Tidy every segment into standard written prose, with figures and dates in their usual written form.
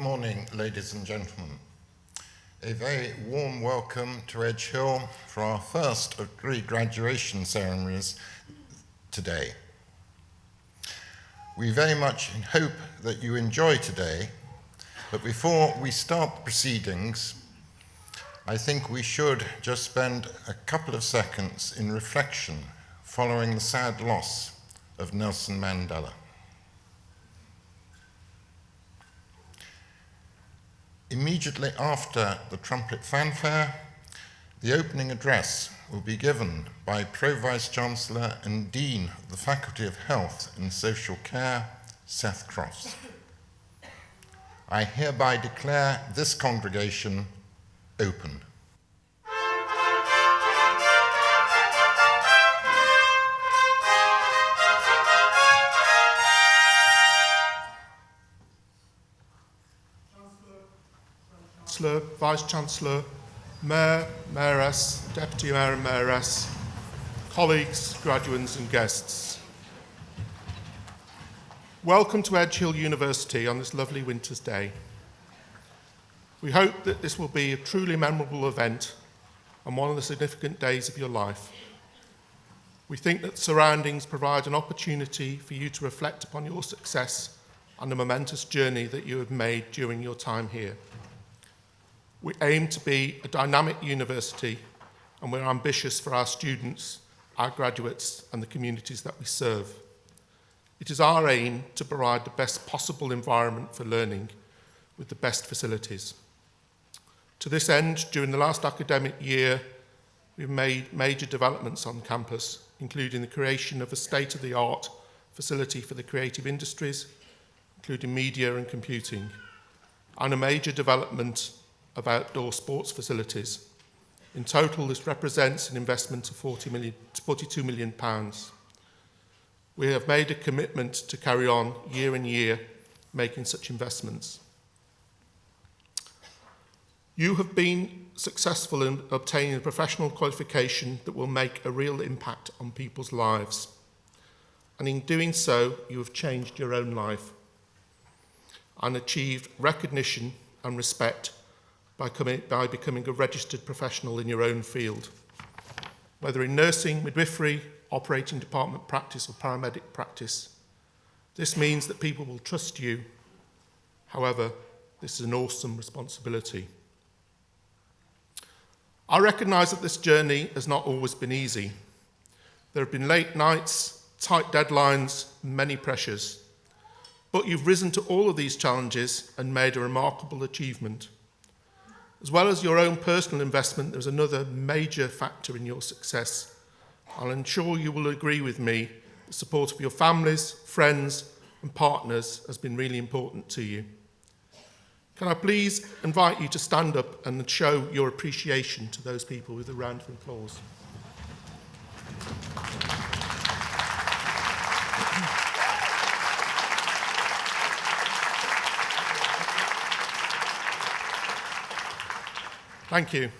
morning, ladies and gentlemen. A very warm welcome to Edge Hill for our first of 3 graduation ceremonies today. We very much hope that you enjoy today, but before we start the proceedings, I think we should just spend a couple of seconds in reflection following the sad loss of Nelson Mandela. Immediately after the trumpet fanfare, the opening address will be given by Pro-Vice-Chancellor and Dean of the Faculty of Health and Social Care, Seth Cross. I hereby declare this congregation open. Chancellor, Vice-Chancellor, Mayor, Mayoress, Deputy Mayor and Mayoress, colleagues, graduates and guests. Welcome to Edge Hill University on this lovely winter's day. We hope that this will be a truly memorable event and one of the significant days of your life. We think that surroundings provide an opportunity for you to reflect upon your success and the momentous journey that you have made during your time here. We aim to be a dynamic university, and we're ambitious for our students, our graduates, and the communities that we serve. It is our aim to provide the best possible environment for learning with the best facilities. To this end, during the last academic year, we've made major developments on campus, including the creation of a state-of-the-art facility for the creative industries, including media and computing, and a major development of outdoor sports facilities. In total, this represents an investment of £42 million. We have made a commitment to carry on year in year making such investments. You have been successful in obtaining a professional qualification that will make a real impact on people's lives. And in doing so, you have changed your own life and achieved recognition and respect by becoming a registered professional in your own field, whether in nursing, midwifery, operating department practice or paramedic practice. This means that people will trust you. However, this is an awesome responsibility. I recognise that this journey has not always been easy. There have been late nights, tight deadlines, and many pressures. But you've risen to all of these challenges and made a remarkable achievement. As well as your own personal investment, there's another major factor in your success. I'm sure you will agree with me, the support of your families, friends, and partners has been really important to you. Can I please invite you to stand up and show your appreciation to those people with a round of applause. Thank you.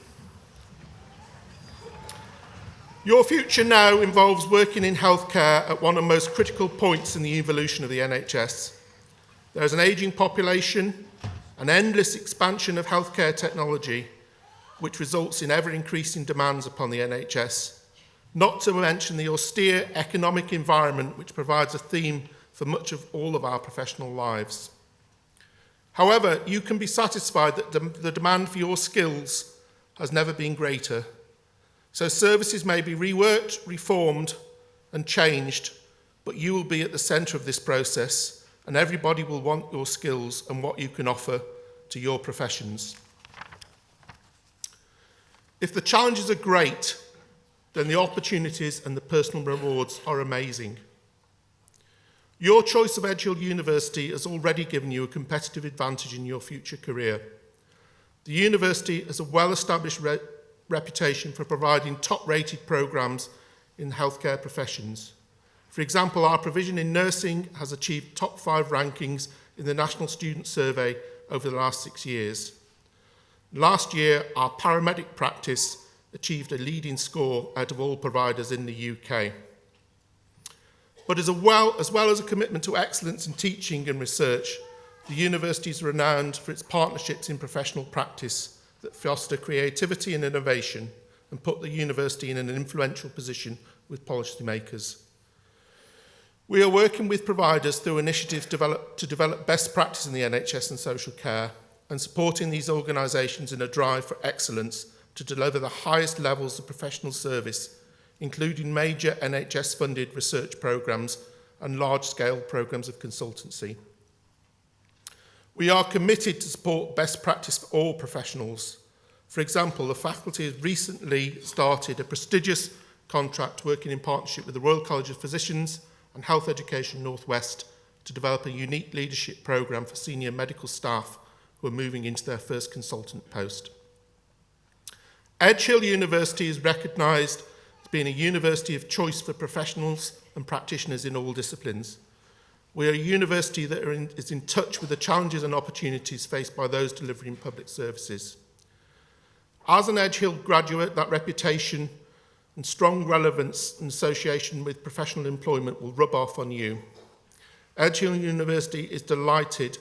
Your future now involves working in healthcare at one of the most critical points in the evolution of the NHS. There is an ageing population, an endless expansion of healthcare technology, which results in ever-increasing demands upon the NHS, not to mention the austere economic environment which provides a theme for much of all of our professional lives. However, you can be satisfied that the demand for your skills has never been greater. So services may be reworked, reformed, and changed, but you will be at the centre of this process, and everybody will want your skills and what you can offer to your professions. If the challenges are great, then the opportunities and the personal rewards are amazing. Your choice of Edge Hill University has already given you a competitive advantage in your future career. The university has a well-established reputation for providing top-rated programmes in healthcare professions. For example, our provision in nursing has achieved top 5 rankings in the National Student Survey over the last 6 years. Last year, our paramedic practice achieved a leading score out of all providers in the UK. But as well as a commitment to excellence in teaching and research, The university is renowned for its partnerships in professional practice that foster creativity and innovation and put the university in an influential position with policymakers. We are working with providers through initiatives to develop best practice in the NHS and social care and supporting these organisations in a drive for excellence to deliver the highest levels of professional service, including major NHS-funded research programmes and large-scale programmes of consultancy. We are committed to support best practice for all professionals. For example, the faculty has recently started a prestigious contract working in partnership with the Royal College of Physicians and Health Education North West to develop a unique leadership programme for senior medical staff who are moving into their first consultant post. Edge Hill University is recognised as being a university of choice for professionals and practitioners in all disciplines. We are a university that is in touch with the challenges and opportunities faced by those delivering public services. As an Edge Hill graduate, that reputation and strong relevance and association with professional employment will rub off on you. Edge Hill University is delighted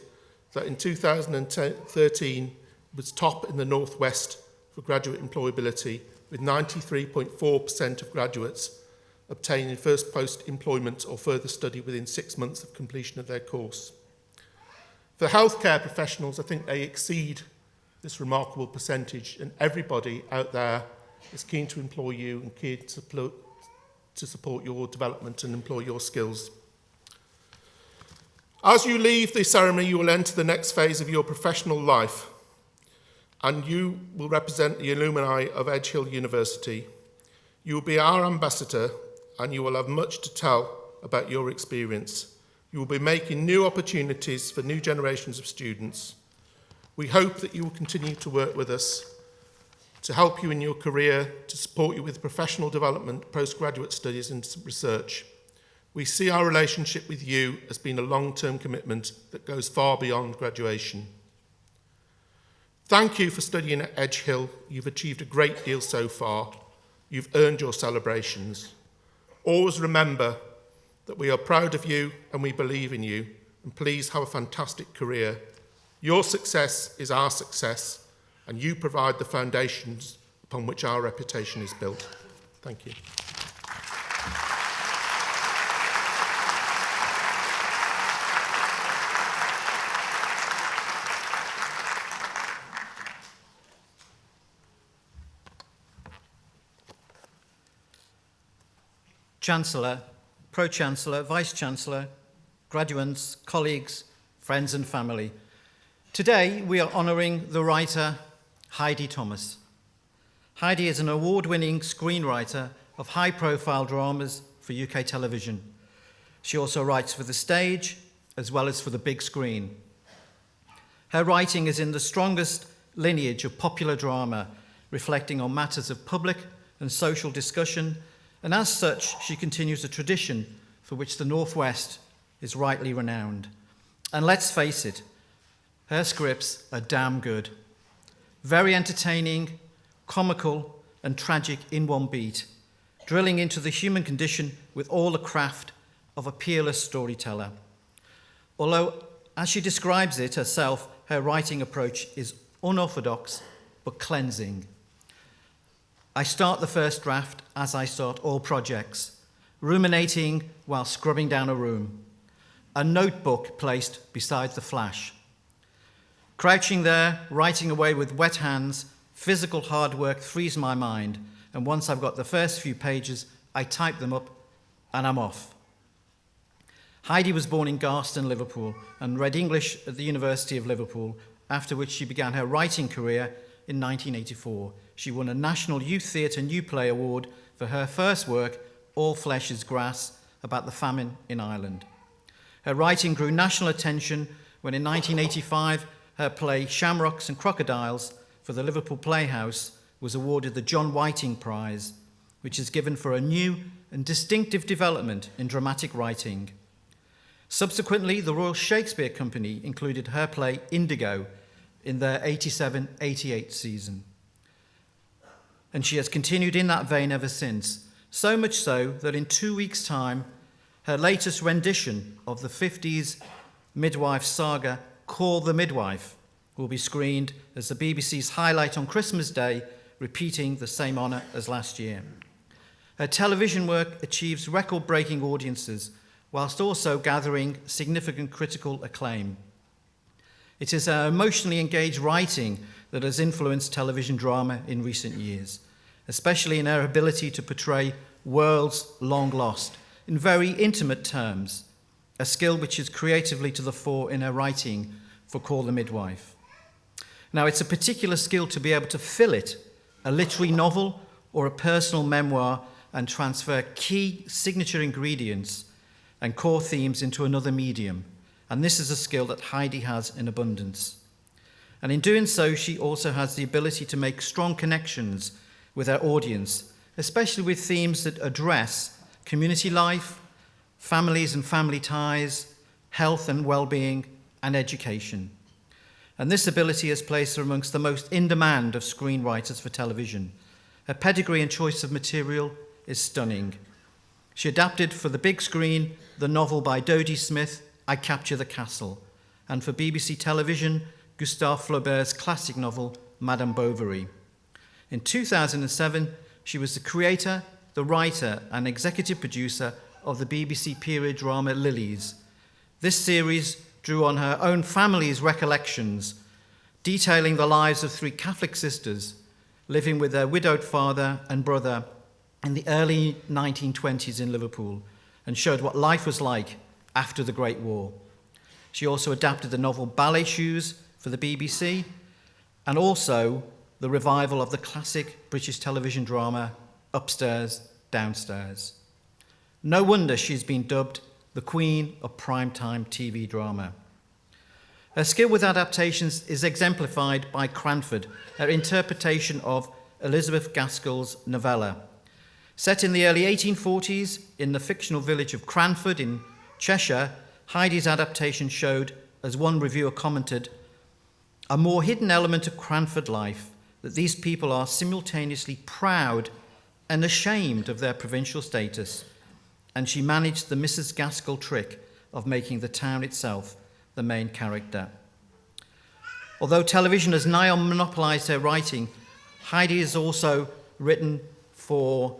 that in 2013 was top in the North West for graduate employability, with 93.4% of graduates obtaining first post-employment or further study within 6 months of completion of their course. For healthcare professionals, I think they exceed this remarkable percentage, and everybody out there is keen to employ you and keen to support your development and employ your skills. As you leave the ceremony, you will enter the next phase of your professional life, and you will represent the alumni of Edge Hill University. You will be our ambassador, and you will have much to tell about your experience. You will be making new opportunities for new generations of students. We hope that you will continue to work with us to help you in your career, to support you with professional development, postgraduate studies and research. We see our relationship with you as being a long-term commitment that goes far beyond graduation. Thank you for studying at Edge Hill. You've achieved a great deal so far. You've earned your celebrations. Always remember that we are proud of you and we believe in you, and please have a fantastic career. Your success is our success, and you provide the foundations upon which our reputation is built. Thank you. Chancellor, Pro-Chancellor, Vice-Chancellor, graduates, colleagues, friends and family. Today we are honouring the writer Heidi Thomas. Heidi is an award-winning screenwriter of high-profile dramas for UK television. She also writes for the stage as well as for the big screen. Her writing is in the strongest lineage of popular drama, reflecting on matters of public and social discussion, and as such, she continues a tradition for which the North West is rightly renowned. And let's face it, her scripts are damn good. Very entertaining, comical, and tragic in one beat, drilling into the human condition with all the craft of a peerless storyteller. Although, as she describes it herself, her writing approach is unorthodox but cleansing. I start the first draft as I start all projects, ruminating while scrubbing down a room, a notebook placed beside the flash. Crouching there, writing away with wet hands, physical hard work frees my mind, and once I've got the first few pages, I type them up and I'm off. Heidi was born in Garston, Liverpool, and read English at the University of Liverpool, after which she began her writing career in 1984. She won a National Youth Theatre New Play Award for her first work, All Flesh is Grass, about the famine in Ireland. Her writing grew national attention when in 1985 her play Shamrocks and Crocodiles for the Liverpool Playhouse was awarded the John Whiting Prize, which is given for a new and distinctive development in dramatic writing. Subsequently, the Royal Shakespeare Company included her play Indigo in their 87-88 season. And she has continued in that vein ever since, so much so that in 2 weeks' time, her latest rendition of the 50s midwife saga, Call the Midwife will be screened as the BBC's highlight on Christmas Day, repeating the same honour as last year. Her television work achieves record-breaking audiences whilst also gathering significant critical acclaim. It is her emotionally engaged writing that has influenced television drama in recent years, especially in her ability to portray worlds long lost in very intimate terms, a skill which is creatively to the fore in her writing for Call the Midwife. Now, it's a particular skill to be able to fill it, a literary novel or a personal memoir, and transfer key signature ingredients and core themes into another medium. And this is a skill that Heidi has in abundance. And in doing so, she also has the ability to make strong connections with her audience, especially with themes that address community life, families and family ties, health and well-being, and education. And this ability has placed her amongst the most in-demand of screenwriters for television. Her pedigree and choice of material is stunning. She adapted for the big screen the novel by Dodie Smith, I Capture the Castle, and for BBC television, Gustave Flaubert's classic novel, Madame Bovary. In 2007, she was the creator, the writer, and executive producer of the BBC period drama Lilies. This series drew on her own family's recollections, detailing the lives of three Catholic sisters living with their widowed father and brother in the early 1920s in Liverpool, and showed what life was like after the Great War. She also adapted the novel Ballet Shoes for the BBC, and also the revival of the classic British television drama Upstairs, Downstairs. No wonder she's been dubbed the Queen of primetime TV drama. Her skill with adaptations is exemplified by Cranford, her interpretation of Elizabeth Gaskell's novella. Set in the early 1840s in the fictional village of Cranford in Cheshire, Heidi's adaptation showed, as one reviewer commented, a more hidden element of Cranford life, that these people are simultaneously proud and ashamed of their provincial status, and she managed the Mrs. Gaskell trick of making the town itself the main character. Although television has nigh on monopolised her writing, Heidi has also written for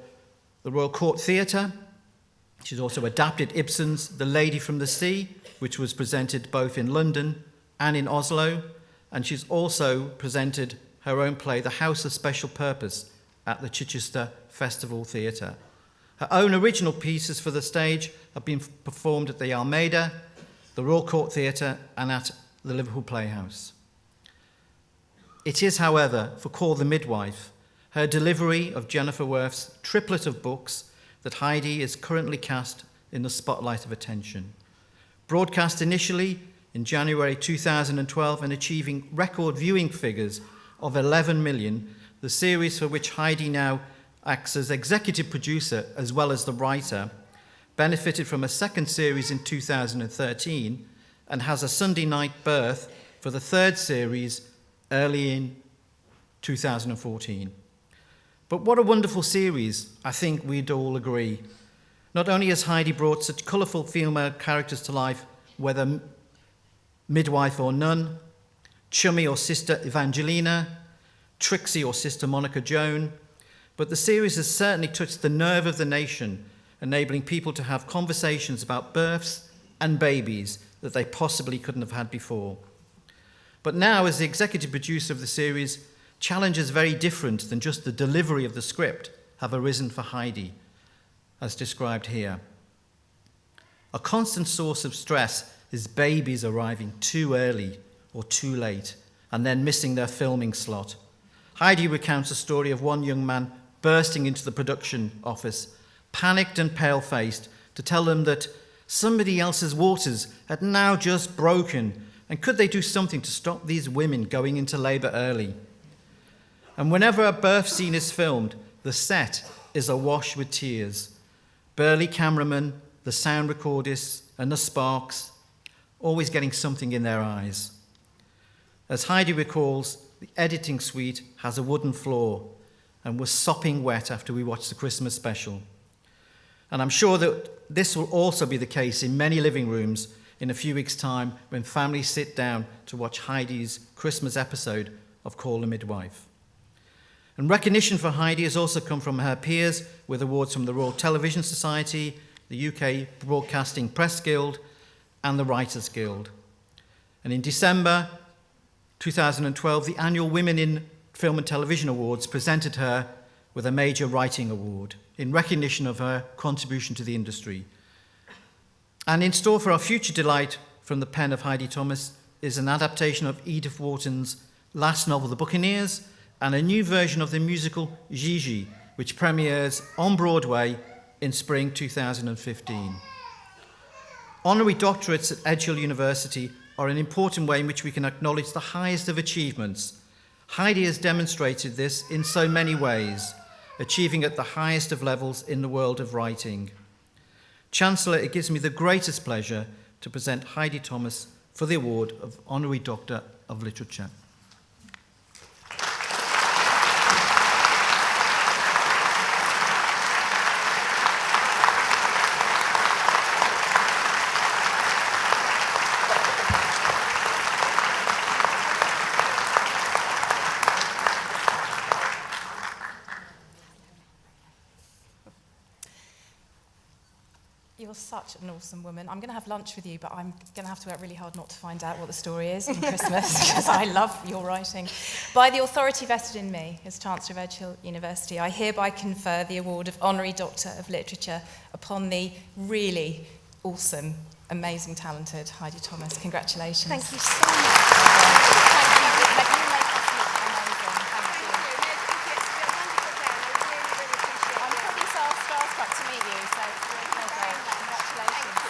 the Royal Court Theatre. She's also adapted Ibsen's The Lady from the Sea, which was presented both in London and in Oslo, and she's also presented her own play, The House of Special Purpose, at the Chichester Festival Theatre. Her own original pieces for the stage have been performed at the Almeida, the Royal Court Theatre, and at the Liverpool Playhouse. It is, however, for Call the Midwife, her delivery of Jennifer Worth's triplet of books, that Heidi is currently cast in the spotlight of attention. Broadcast initially in January 2012 and achieving record viewing figures of 11 million, the series, for which Heidi now acts as executive producer as well as the writer, benefited from a second series in 2013 and has a Sunday night berth for the third series early in 2014. But what a wonderful series, I think we'd all agree. Not only has Heidi brought such colourful female characters to life, whether midwife or nun, chummy or sister Evangelina, Trixie or sister Monica Joan, but the series has certainly touched the nerve of the nation, enabling people to have conversations about births and babies that they possibly couldn't have had before. But now, as the executive producer of the series, challenges very different than just the delivery of the script have arisen for Heidi, as described here. A constant source of stress is babies arriving too early or too late and then missing their filming slot. Heidi recounts a story of one young man bursting into the production office, panicked and pale-faced, to tell them that somebody else's waters had now just broken, and could they do something to stop these women going into labour early? And whenever a birth scene is filmed, the set is awash with tears. Burly cameramen, the sound recordists, and the sparks, always getting something in their eyes. As Heidi recalls, the editing suite has a wooden floor and was sopping wet after we watched the Christmas special. And I'm sure that this will also be the case in many living rooms in a few weeks' time when families sit down to watch Heidi's Christmas episode of Call the Midwife. And recognition for Heidi has also come from her peers, with awards from the Royal Television Society, the UK Broadcasting Press Guild, and the Writers Guild. And in December 2012, the annual Women in Film and Television Awards presented her with a major writing award in recognition of her contribution to the industry. And in store for our future delight from the pen of Heidi Thomas is an adaptation of Edith Wharton's last novel, The Buccaneers, and a new version of the musical Gigi, which premieres on Broadway in spring 2015. Honorary doctorates at Edge Hill University are an important way in which we can acknowledge the highest of achievements. Heidi has demonstrated this in so many ways, achieving at the highest of levels in the world of writing. Chancellor, it gives me the greatest pleasure to present Heidi Thomas for the award of Honorary Doctor of Literature. You're such an awesome woman. I'm going to have lunch with you, but I'm going to have to work really hard not to find out what the story is on Christmas, because I love your writing. By the authority vested in me as Chancellor of Edge Hill University, I hereby confer the award of Honorary Doctor of Literature upon the really awesome, amazing, talented Heidi Thomas. Congratulations. Thank you so much. Thank you. You make us look amazing. I'm probably so starstruck to meet you, so it's a real pleasure. Congratulations.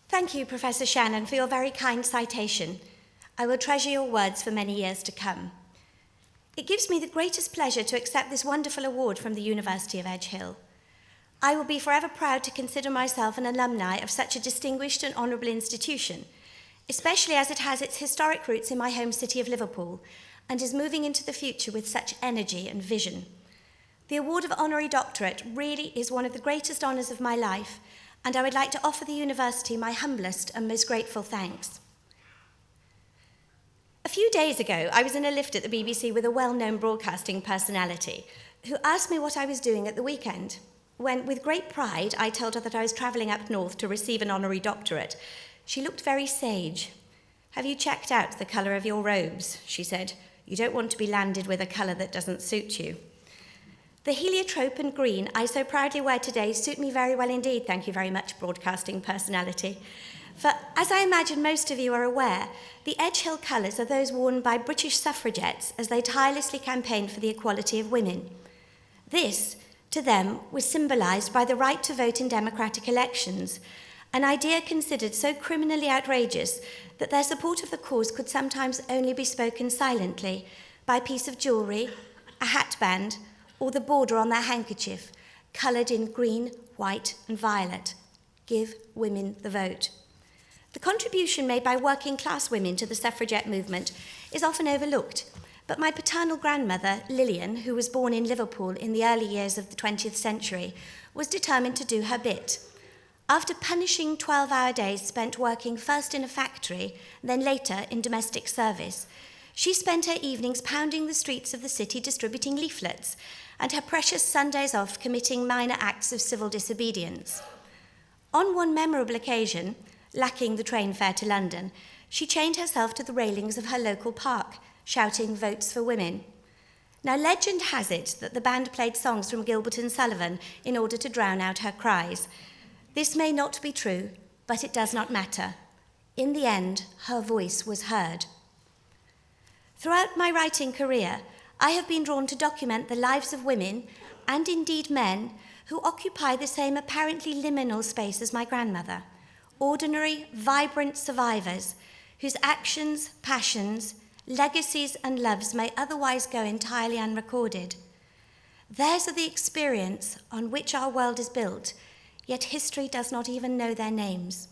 Thank you, Professor Shannon, for your very kind citation. I will treasure your words for many years to come. It gives me the greatest pleasure to accept this wonderful award from the University of Edge Hill. I will be forever proud to consider myself an alumni of such a distinguished and honourable institution, especially as it has its historic roots in my home city of Liverpool and is moving into the future with such energy and vision. The award of honorary doctorate really is one of the greatest honours of my life, and I would like to offer the university my humblest and most grateful thanks. A few days ago, I was in a lift at the BBC with a well-known broadcasting personality who asked me what I was doing at the weekend, when, with great pride, I told her that I was travelling up north to receive an honorary doctorate. She looked very sage. "Have you checked out the colour of your robes?" she said. "You don't want to be landed with a colour that doesn't suit you." The heliotrope and green I so proudly wear today suit me very well indeed, thank you very much, broadcasting personality. For, as I imagine most of you are aware, the Edge Hill colours are those worn by British suffragettes as they tirelessly campaigned for the equality of women. This, to them, was symbolised by the right to vote in democratic elections, an idea considered so criminally outrageous that their support of the cause could sometimes only be spoken silently by a piece of jewellery, a hatband, or the border on their handkerchief, coloured in green, white and violet. Give women the vote. The contribution made by working class women to the suffragette movement is often overlooked, but my paternal grandmother, Lillian, who was born in Liverpool in the early years of the 20th century, was determined to do her bit. After punishing 12-hour days spent working first in a factory, then later in domestic service, she spent her evenings pounding the streets of the city distributing leaflets, and her precious Sundays off committing minor acts of civil disobedience. On one memorable occasion, lacking the train fare to London, she chained herself to the railings of her local park, shouting "Votes for Women." Now, legend has it that the band played songs from Gilbert and Sullivan in order to drown out her cries. This may not be true, but it does not matter. In the end, her voice was heard. Throughout my writing career, I have been drawn to document the lives of women, and indeed men, who occupy the same apparently liminal space as my grandmother. Ordinary, vibrant survivors whose actions, passions, legacies and loves may otherwise go entirely unrecorded. Theirs are the experience on which our world is built, yet history does not even know their names.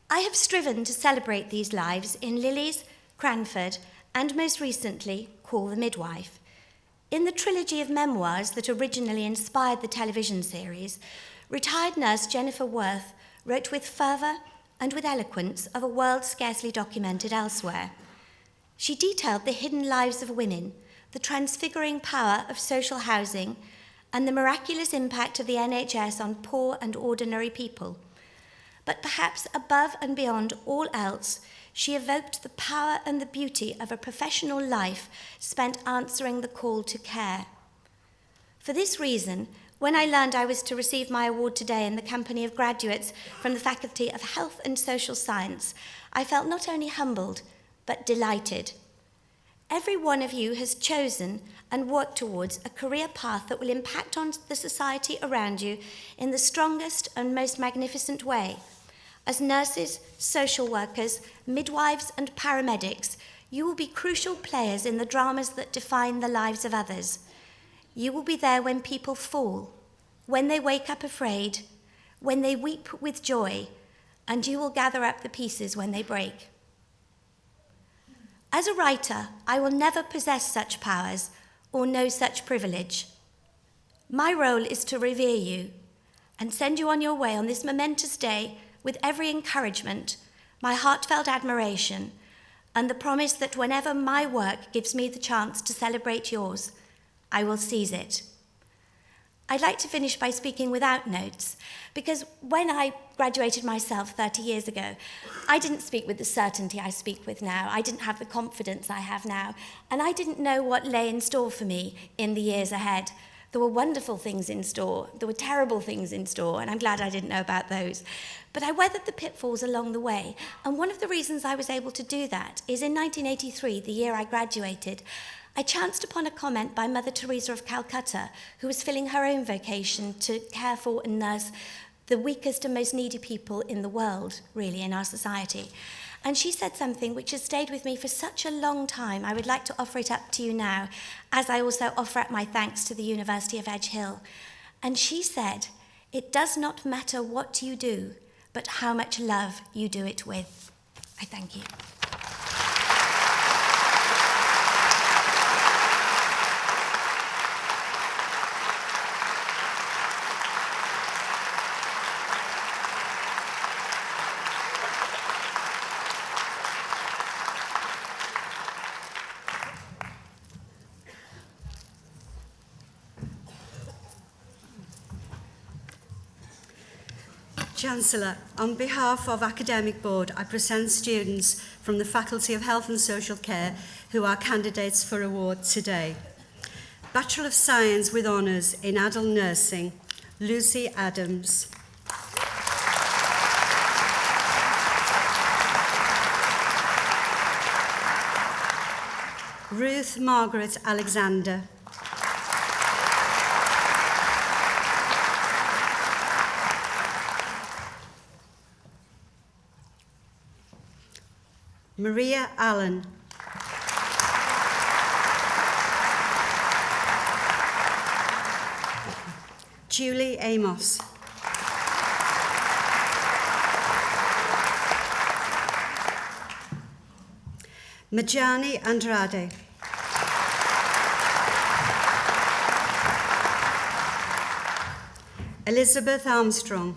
I have striven to celebrate these lives in Lily's Cranford, and most recently, Call the Midwife. In the trilogy of memoirs that originally inspired the television series, retired nurse Jennifer Worth wrote with fervour and with eloquence of a world scarcely documented elsewhere. She detailed the hidden lives of women, the transfiguring power of social housing, and the miraculous impact of the NHS on poor and ordinary people. But perhaps above and beyond all else, she evoked the power and the beauty of a professional life spent answering the call to care. For this reason, when I learned I was to receive my award today in the company of graduates from the Faculty of Health and Social Science, I felt not only humbled, but delighted. Every one of you has chosen and worked towards a career path that will impact on the society around you in the strongest and most magnificent way. As nurses, social workers, midwives, and paramedics, you will be crucial players in the dramas that define the lives of others. You will be there when people fall, when they wake up afraid, when they weep with joy, and you will gather up the pieces when they break. As a writer, I will never possess such powers or know such privilege. My role is to revere you and send you on your way on this momentous day with every encouragement, my heartfelt admiration, and the promise that whenever my work gives me the chance to celebrate yours, I will seize it. I'd like to finish by speaking without notes, because when I graduated myself 30 years ago, I didn't speak with the certainty I speak with now. I didn't have the confidence I have now, and I didn't know what lay in store for me in the years ahead. There were wonderful things in store, there were terrible things in store, and I'm glad I didn't know about those. But I weathered the pitfalls along the way, and one of the reasons I was able to do that is in 1983, the year I graduated, I chanced upon a comment by Mother Teresa of Calcutta, who was filling her own vocation to care for and nurse the weakest and most needy people in the world, really, in our society. And she said something which has stayed with me for such a long time. I would like to offer it up to you now, as I also offer up my thanks to the University of Edge Hill. And she said, "It does not matter what you do, but how much love you do it with." I thank you. Chancellor, on behalf of Academic Board, I present students from the Faculty of Health and Social Care who are candidates for award today. Bachelor of Science with Honours in Adult Nursing, Lucy Adams. Ruth Margaret Alexander. Maria Allen. Julie Amos. Majani Andrade. Elizabeth Armstrong.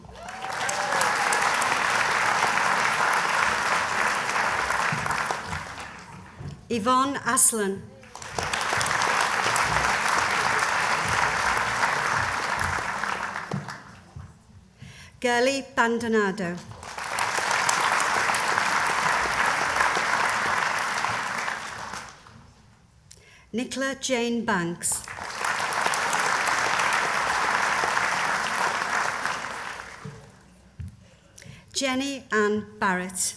Yvonne Aslan. Girly Bandonado. Nicola Jane Banks. Jenny Ann Barrett.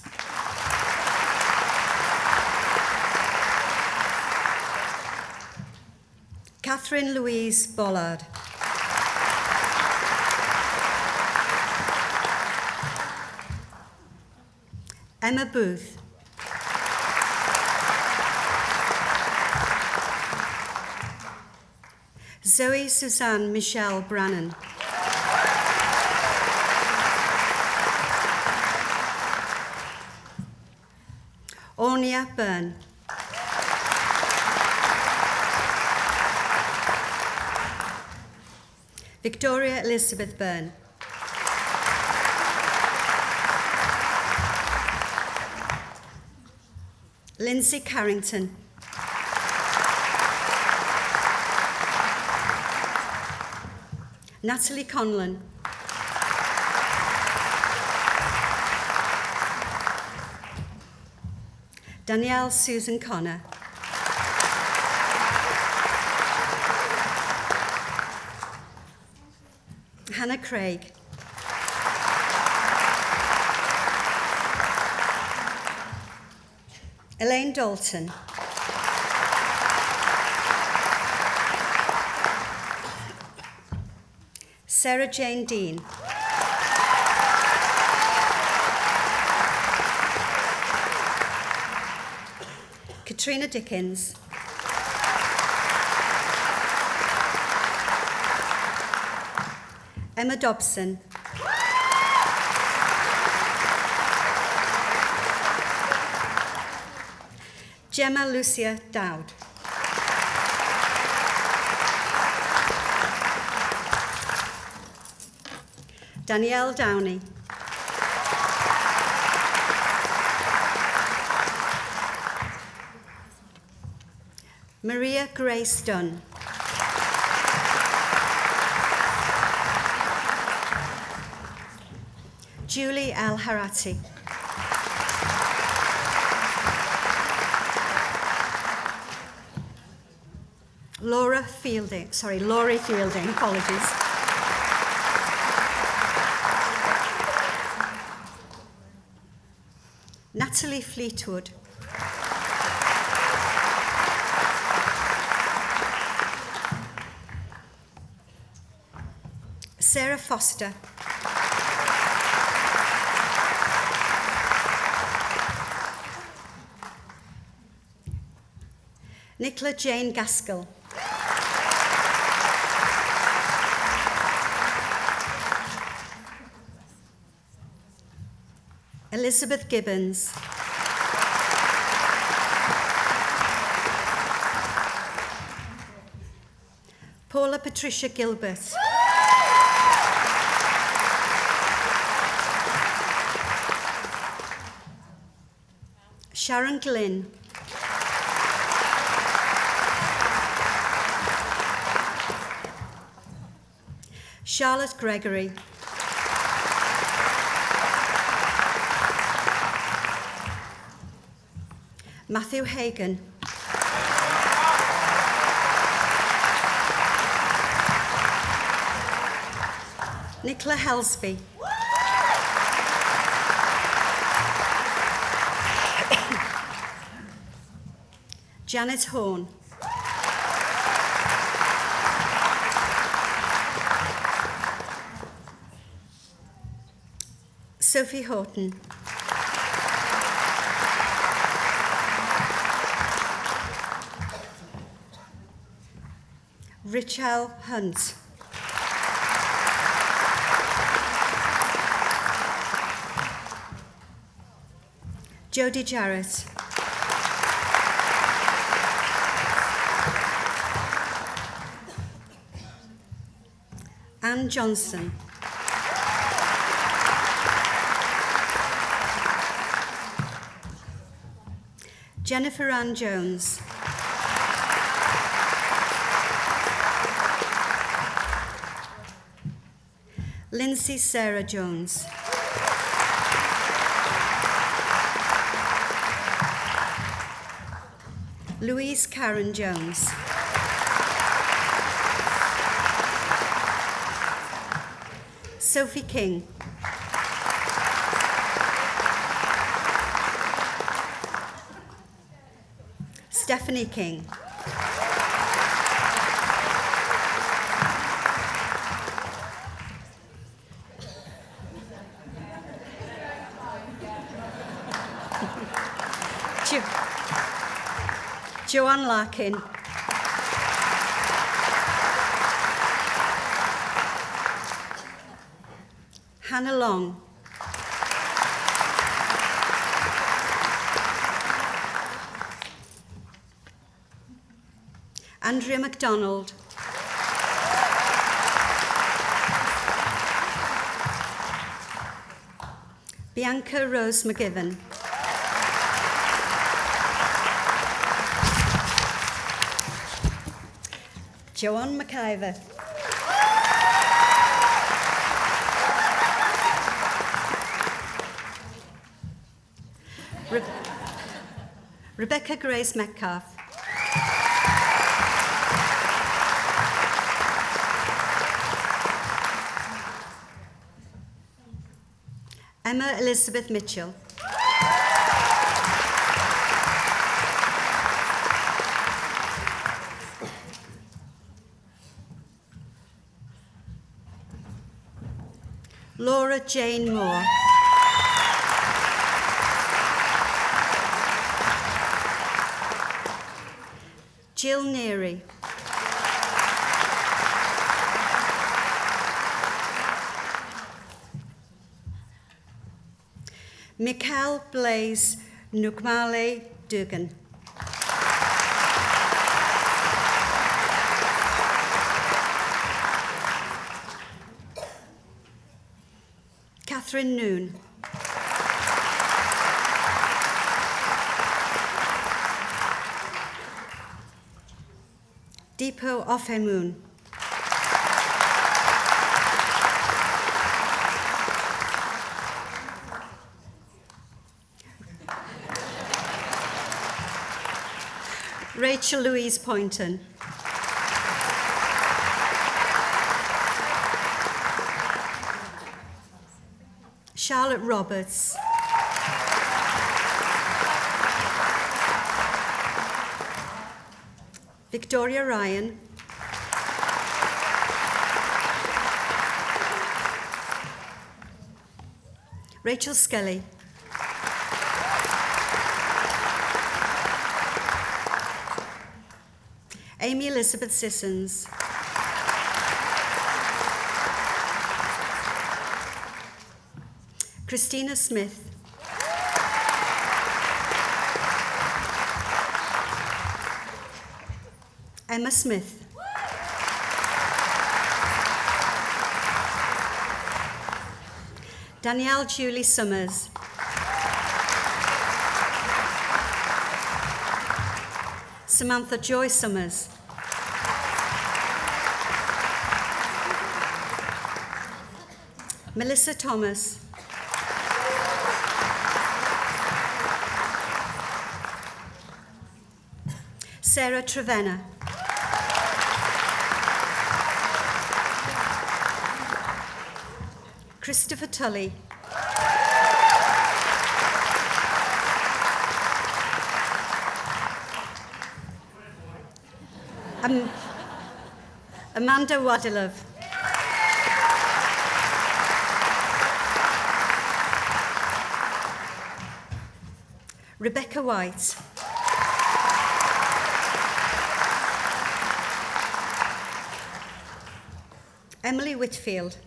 Catherine Louise Bollard. Emma Booth. Zoe Suzanne Michelle Brannan. Ornia Byrne. Victoria Elizabeth Byrne. Lindsay Carrington. Natalie Conlon. Danielle Susan Connor. Hannah Craig. Elaine Dalton. Sarah Jane Dean. Katrina Dickens. Emma Dobson. Gemma Lucia Dowd. Danielle Downey. Maria Grace Dunn. Julie L. Harati. Laurie Fielding, apologies. Natalie Fleetwood. Sarah Foster. Nicola Jane Gaskell. Elizabeth Gibbons. Paula Patricia Gilbert. Sharon Glynn. Charlotte Gregory. Matthew Hagan. Nicola Helsby. Janet Horn. Sophie Horton. Richelle Hunt. Jodie Jarrett. Anne Johnson. Jennifer Ann Jones. Lindsay Sarah Jones. Louise Karen Jones. Sophie King. Stephanie King. Joanne Larkin. Hannah Long. Andrea MacDonald, Bianca Rose McGiven, Joanne McIver, Rebecca Grace Metcalf, Emma Elizabeth Mitchell, Laura Jane Moore, Jill Neary, Mikhail Blaise Nugmale Dugan, Catherine Noon, Deepo Ofemoon, Rachel Louise Poynton, Charlotte Roberts, Victoria Ryan, Rachel Skelly, Amy Elizabeth Sissons, Christina Smith, Emma Smith, Danielle Julie Summers, Samantha Joy Summers, Melissa Thomas, Sarah Trevena, Christopher Tully, Amanda Wadilov, Rebecca White, Emily Whitfield,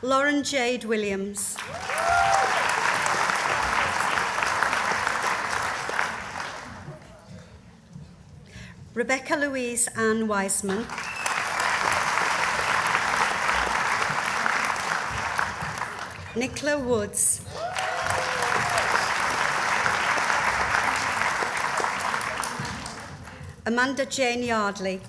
Lauren Jade Williams, Rebecca Louise Ann Wiseman, Nicola Woods, Amanda Jane Yardley,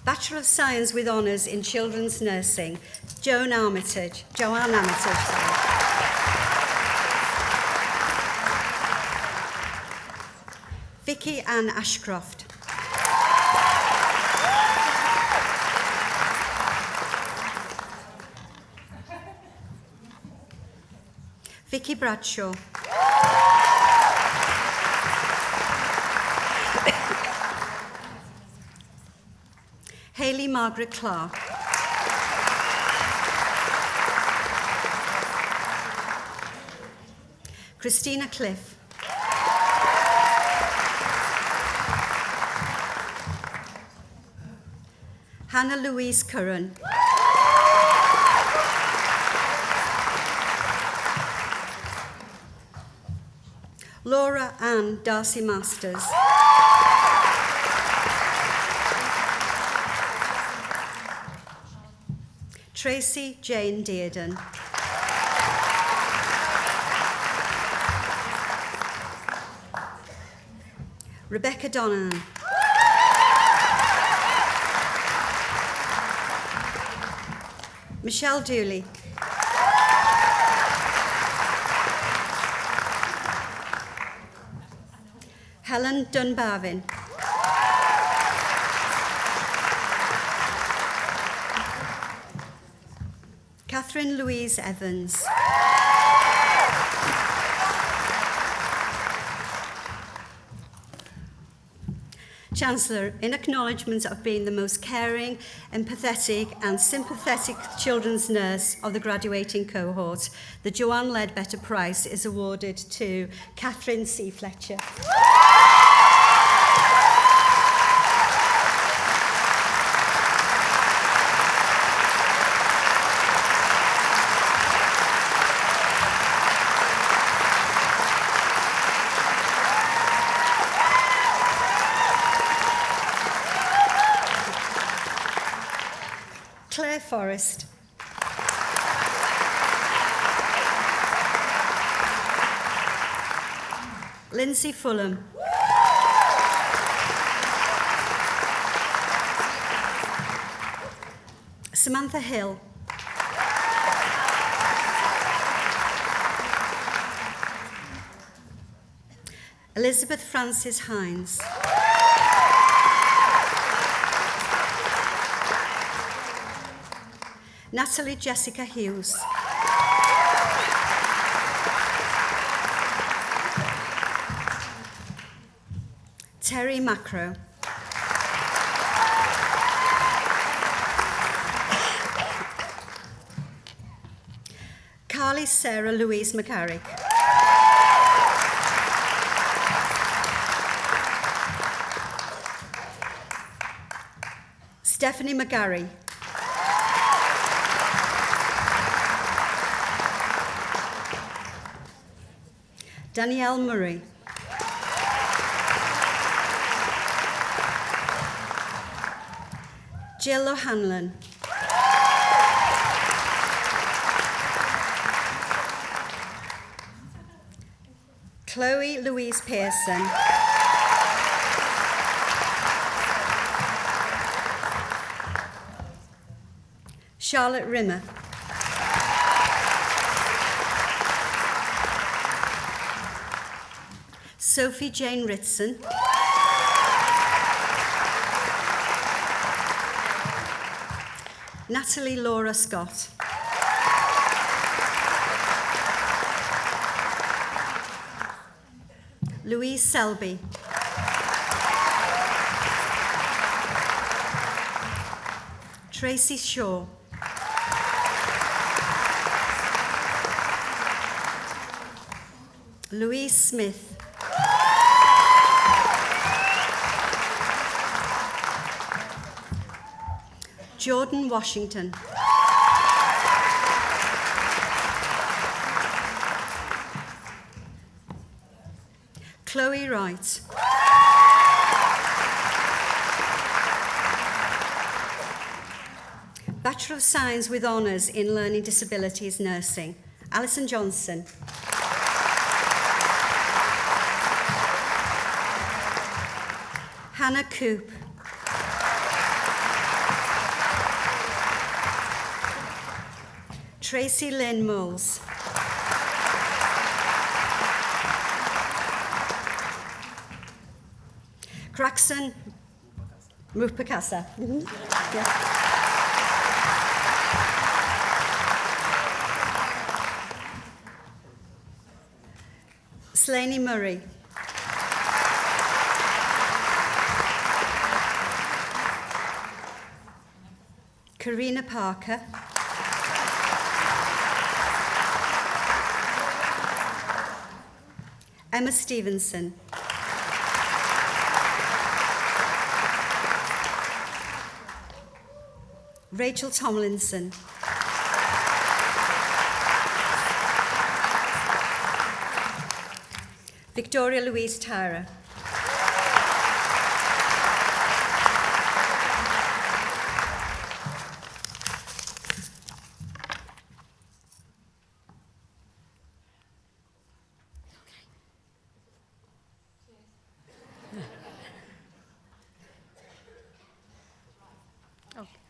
Bachelor of Science with Honours in Children's Nursing, Joanne Armitage. Vicky Ann Ashcroft, Vicky Bradshaw, Hayley Margaret Clark, Christina Cliff, Hannah Louise Curran, Laura Ann Darcy Masters. Tracy Jane Dearden. Rebecca Donahan. Michelle Dooley. Helen Dunbarvin. Catherine Louise Evans. Chancellor, in acknowledgement of being the most caring, empathetic and sympathetic children's nurse of the graduating cohort, the Joanne Ledbetter Prize is awarded to Catherine C. Fletcher. Claire Forrest. Lindsay Fulham. Samantha Hill. Elizabeth Frances Hines. Natalie Jessica Hughes. Terry Macro. Carly Sarah Louise McCarrick. Stephanie McGarry. Danielle Murray. Jill O'Hanlon. Chloe Louise Pearson. Charlotte Rimmer. Sophie Jane Ritson. Natalie Laura Scott. Louise Selby. Tracy Shaw. Louise Smith. Jordan Washington. Chloe Wright. Bachelor of Science with Honours in Learning Disabilities Nursing, Alison Johnson. Hannah Coop. Tracy Lynn Moles. Craxton Mupakasa. Yeah. Slaney Murray. Karina Parker. Emma Stevenson. Rachel Tomlinson. Victoria Louise Tyra.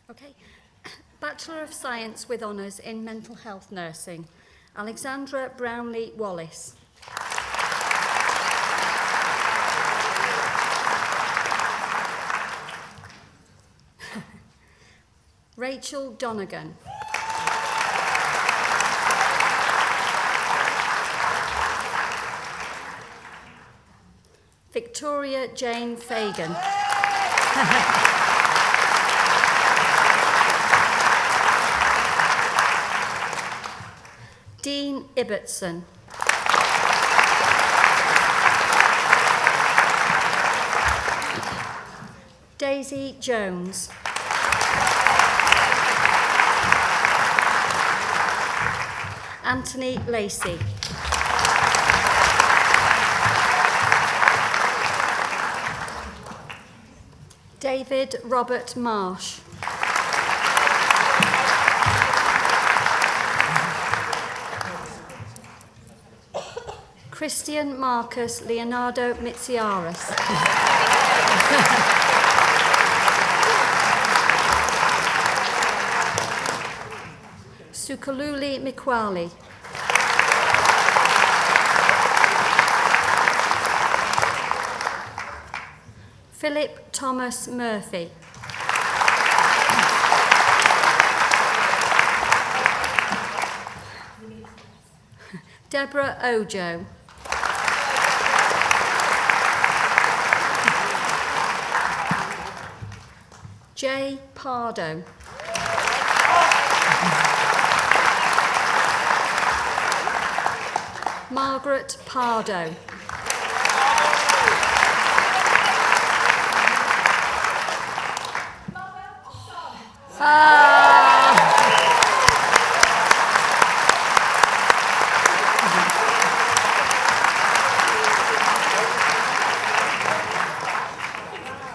Okay. Bachelor of Science with Honours in Mental Health Nursing, Alexandra Brownlee Wallace. Rachel Donegan. Victoria Jane Fagan. Dean Ibbotson. Daisy Jones. Anthony Lacey. David Robert Marsh. Christian Marcus Leonardo Mitziaris. Sukaluli Mikwali. Philip Thomas Murphy. Deborah Ojo. Jay Pardo. Margaret Pardo.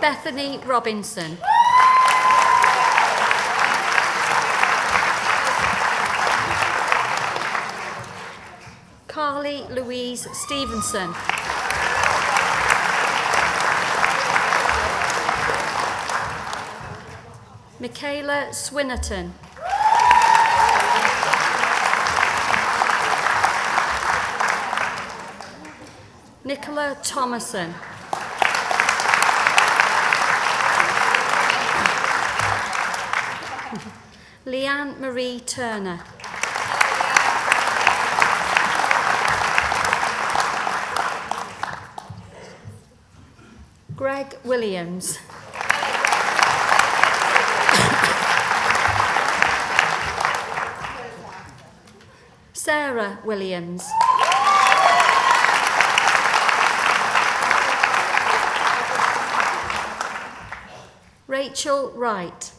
Bethany Robinson. Carly Louise Stevenson. Michaela Swinnerton. Nicola Thomason. Leanne Marie Turner. Greg Williams. Sarah Williams. Rachel Wright.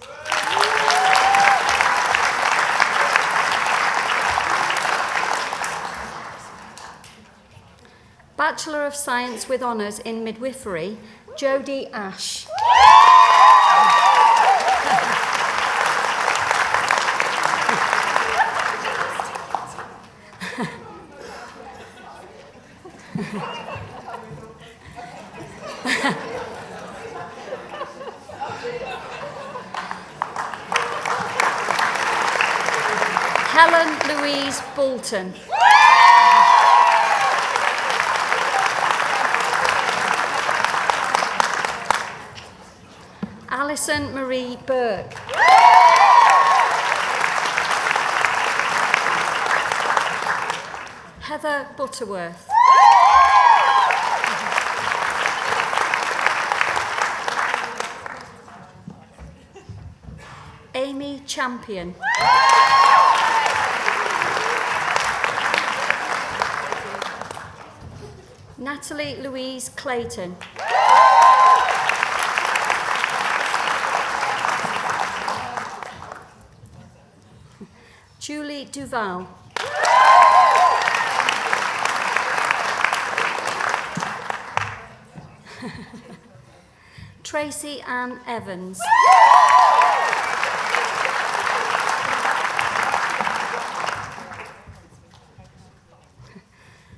Bachelor of Science with Honours in Midwifery, Jodie Ash. Helen Louise Bolton. Alison Marie Burke. Heather Butterworth. Amy Champion. Natalie Louise Clayton. Julie Duval. Tracy Ann Evans.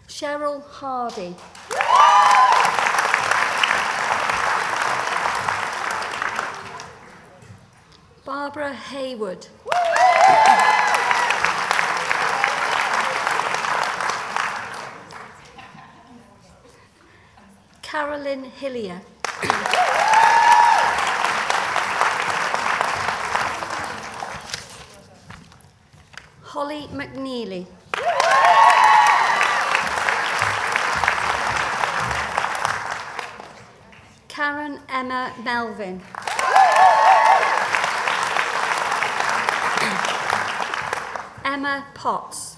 Cheryl Hardy. Barbara Haywood. Carolyn Hillier. Holly McNeely. Karen Emma Melvin. Emma Potts.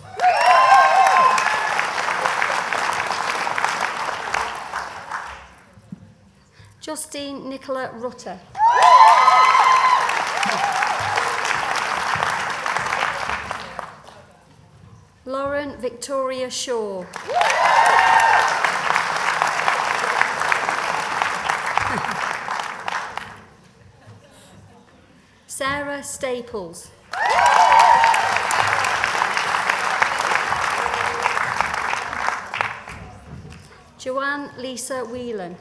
Justine Nicola Rutter. Lauren Victoria Shaw. Sarah Staples. Joanne Lisa Whelan.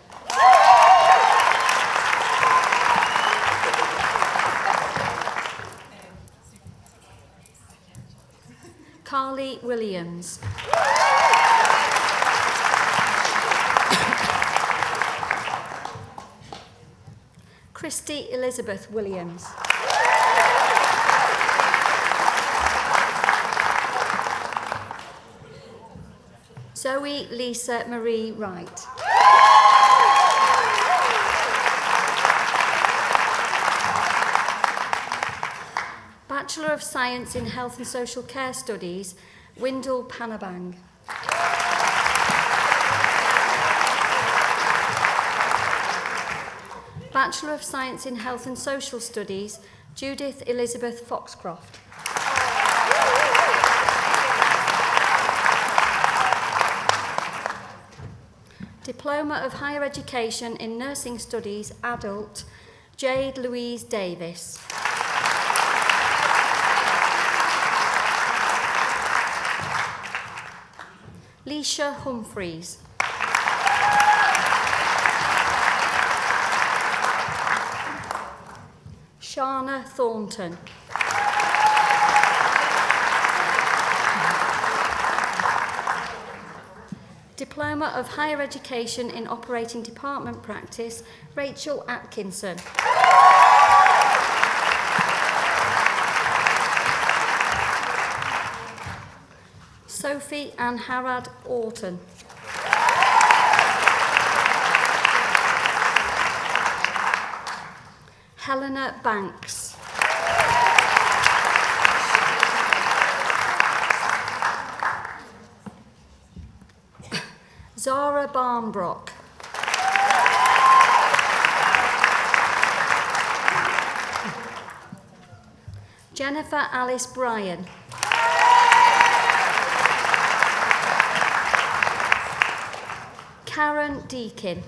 Carly Williams. Christy Elizabeth Williams. Zoe Lisa Marie Wright. Bachelor of Science in Health and Social Care Studies, Windle Panabang. Bachelor of Science in Health and Social Studies, Judith Elizabeth Foxcroft. Diploma of Higher Education in Nursing Studies, Adult, Jade Louise Davis. Leisha Humphreys. Shana Thornton. Diploma of Higher Education in Operating Department Practice, Rachel Atkinson. Sophie Ann Harrad Orton. Helena Banks. Zara Barnbrook. Jennifer Alice Bryan. Karen Deakin.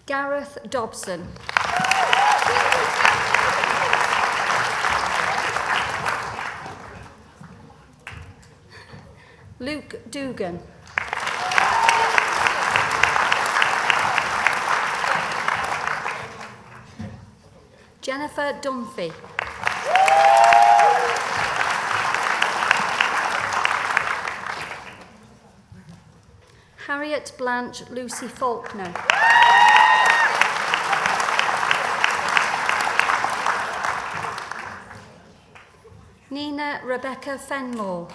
Gareth Dobson. Luke Dugan. Jennifer Dunphy. Harriet Blanche Lucy Faulkner. Nina Rebecca Fenmore.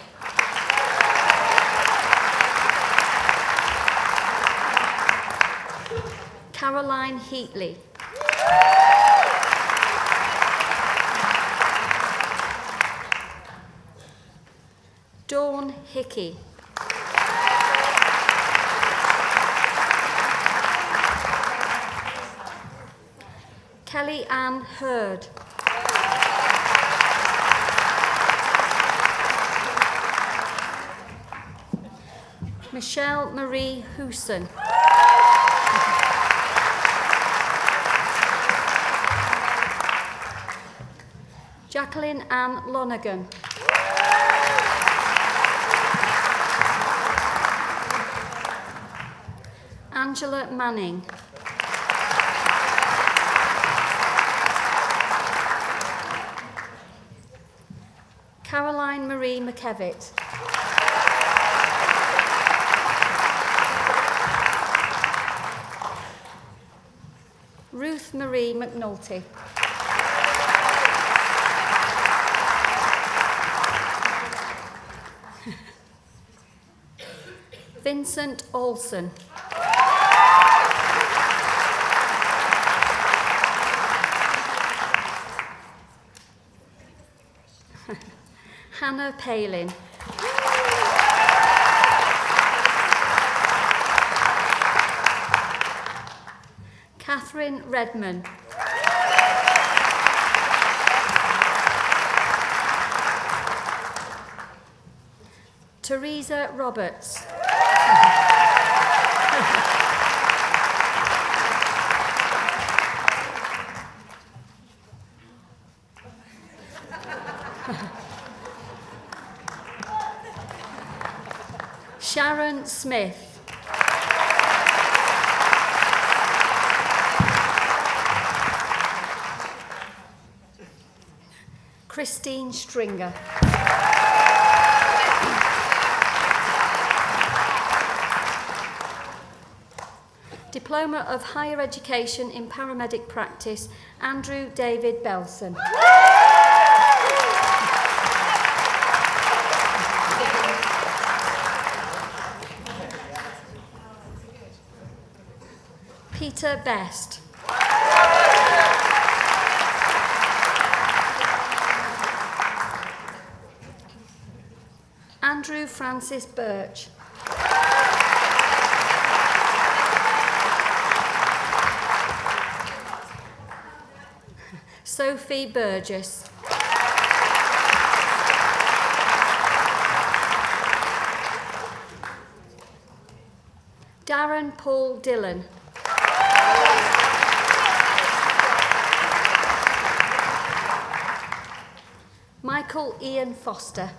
Caroline Heatley. Dawn Hickey. Kelly Ann Hurd. Michelle Marie Hooson. Jacqueline Ann Lonergan. Angela Manning. Caroline Marie McKevitt. Ruth Marie McNulty. Vincent Olson. Hannah Palin. Catherine Redman. Teresa Roberts. Sharon Smith. Christine Stringer. Diploma of Higher Education in Paramedic Practice, Andrew David Belson. Peter Best. Andrew Francis Birch. Sophie Burgess. Darren Paul Dillon. Michael Ian Foster.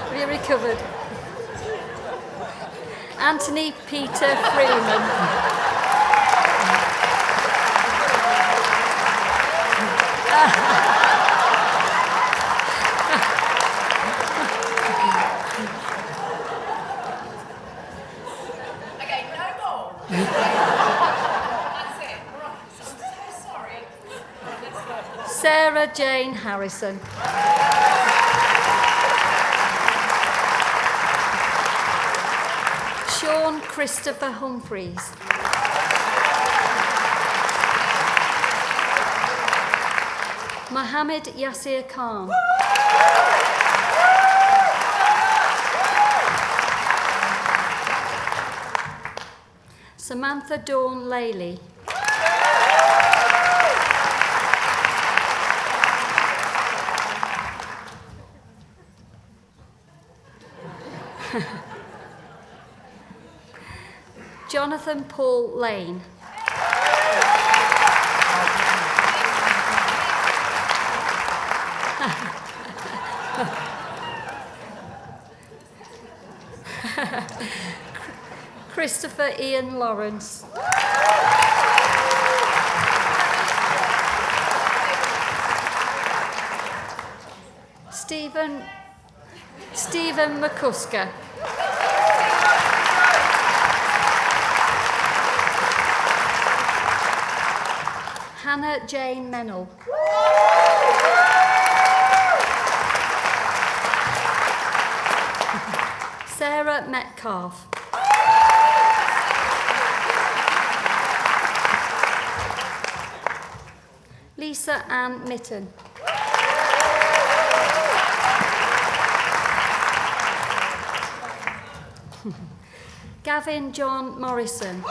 Have you recovered? Anthony Peter Freeman. Okay, no more. That's it. Right. I'm so sorry. Let's go. Sarah Jane Harrison. Sean Christopher Humphreys. Mohammed Yasir Khan. Samantha Dawn Laley. Jonathan Paul Lane. Christopher Ian Lawrence. Stephen McCusker. Hannah Jane Mennell. Sarah Metcalf. Lisa Ann Mitten. Gavin John Morrison.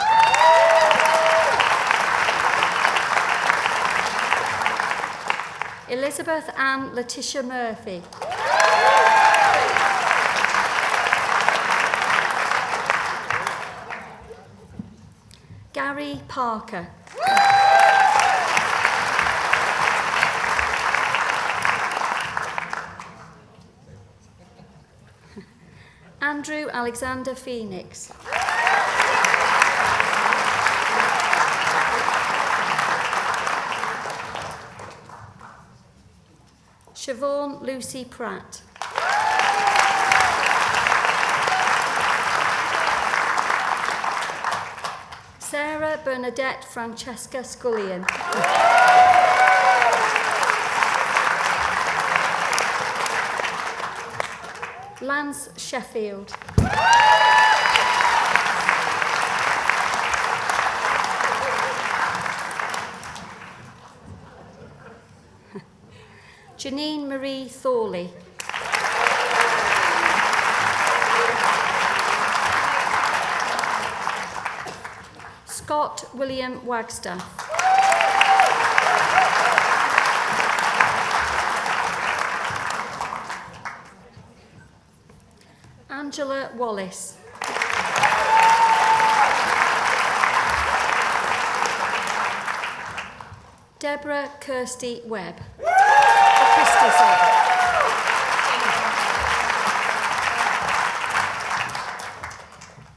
Elizabeth Ann Letitia Murphy. Gary Parker. Andrew Alexander Phoenix. Siobhan Lucy Pratt. Sarah Bernadette Francesca Scullion. Lance Sheffield. Janine Marie Thorley. Scott William Wagstaff. Angela Wallace. Deborah Kirsty Webb.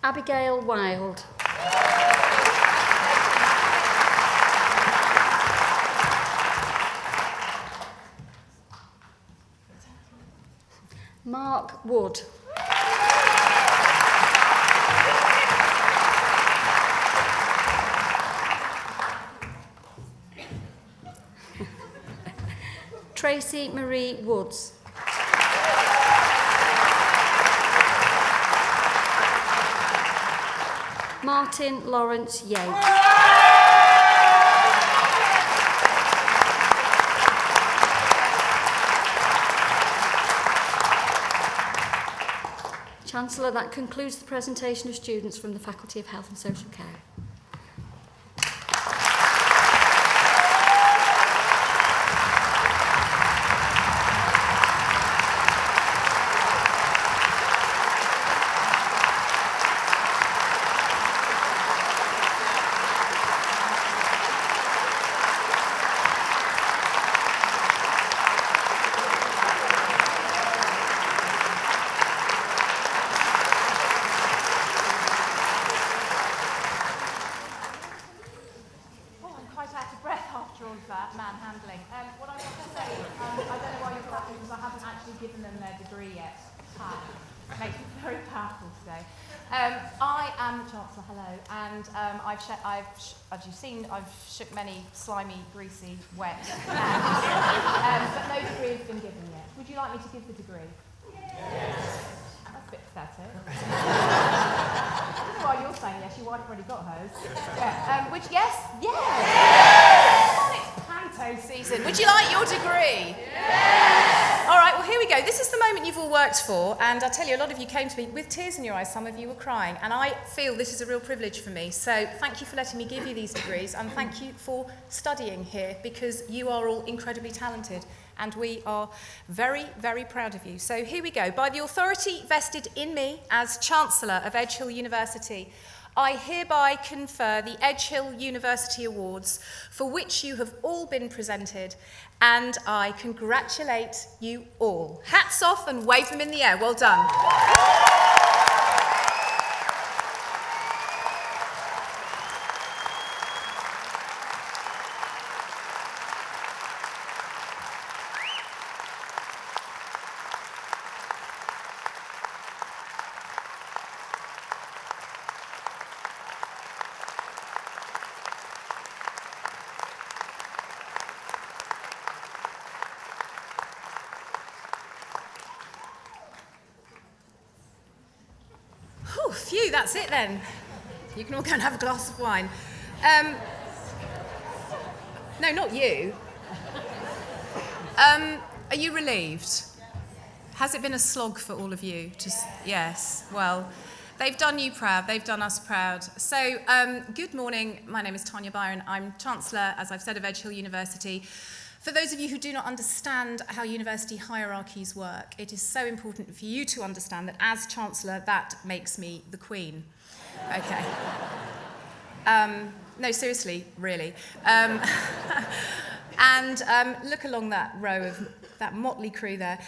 Abigail Wild. Mark Wood. Tracy Marie Woods. Martin Lawrence Yates. Chancellor, that concludes the presentation of students from the Faculty of Health and Social Care. As you've seen, I've shook many slimy, greasy, wet hands, but no degree has been given yet. Would you like me to give the degree? Yes. That's a bit pathetic. I don't know why you're saying yes, you've already got hers. Yeah. Which, yes? Yes! Come on, it's panto season. Would you like your degree? Yes! All right, well, here we go. This is the moment you've all worked for, and I'll tell you, a lot of you came to me with tears in your eyes. Some of you were crying, and I feel this is a real privilege for me. So thank you for letting me give you these degrees, and thank you for studying here, because you are all incredibly talented, and we are very, very proud of you. So here we go. By the authority vested in me as Chancellor of Edge Hill University, I hereby confer the Edge Hill University Awards, for which you have all been presented, and I congratulate you all. Hats off and wave them in the air. Well done. Oh, phew, that's it then. You can all go and have a glass of wine. No, not you. Are you relieved? Has it been a slog for all of you? Yes, well, They've done you proud, they've done us proud. So, good morning, my name is Tanya Byron. I'm Chancellor, as I've said, of Edge Hill University. For those of you who do not understand how university hierarchies work, it is so important for you to understand that as Chancellor, that makes me the Queen. Okay. No, seriously, really. And look along that row of that motley crew there.